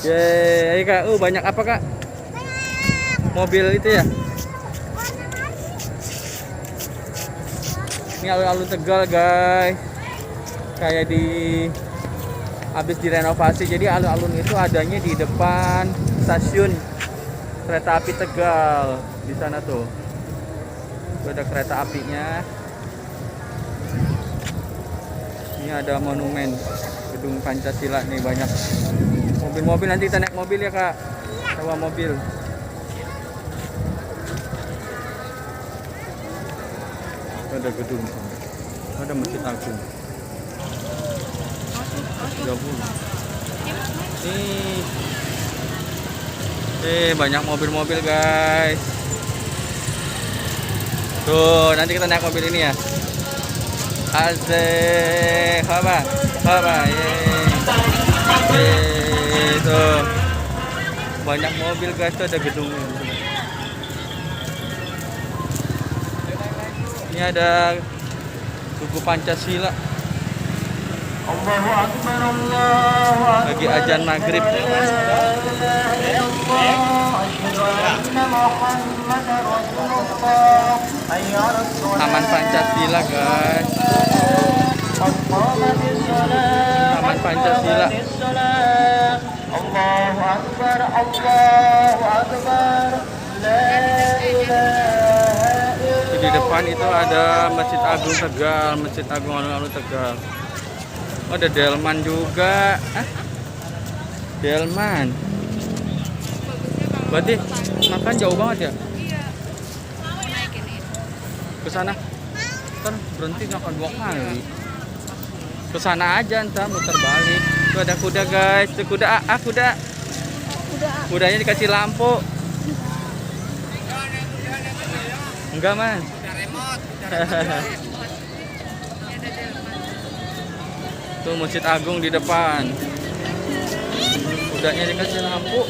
Yeay, Kak. Banyak apa, Kak? Mobil itu ya? Ini alun-alun Tegal, guys. Kayak habis direnovasi. Jadi alun-alun itu adanya di depan stasiun kereta api Tegal. Di sana tuh. Ada kereta apinya. Ini ada monumen gedung Pancasila nih, banyak mobil-mobil. Nanti kita naik mobil ya, Kak. Sewa mobil. Ada gedung, ada Masjid Agung. 30. Nih banyak mobil-mobil, guys. Tuh, nanti kita naik mobil ini ya. Asik, apa? Tuh. Banyak mobil, guys. Tuh ada gedungnya. Ini ada Tugu Pancasila. Lagi azan maghrib. Taman Pancasila, guys. Taman Pancasila. Allahu Akbar, Allahu Akbar. Di depan itu ada Masjid Agung Tegal, Masjid Agung alun-alun Tegal. Oh, ada Delman juga. Delman. Berarti makan jauh banget ya? Iya. Mau naik ini. Ke sana. Ntar berhenti makan 2 kali. Ke sana aja, ntar muter balik. Tuh ada kuda, guys. Tuh kuda. Kuda. Kudanya dikasih lampu. Enggak, Man. Tuh Masjid Agung di depan. Kudanya dikasih lampu.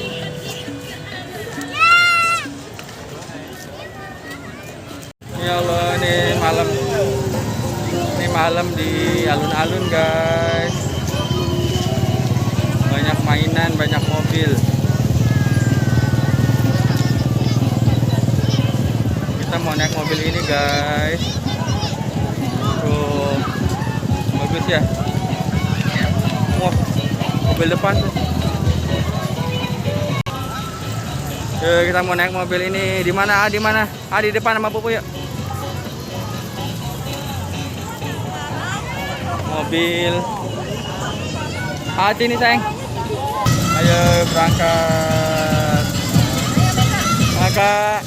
Ya Allah, ini malam di alun-alun, guys. Banyak mainan, banyak mobil. Kita mau naik mobil ini, guys. Tuh, bagus ya. Wah, mobil depan tuh. Yuk, kita mau naik mobil ini. Di mana? Di mana? Di depan sama Pupu yuk. Mobil. Hati nih, sayang. Ayo berangkat. Kakak.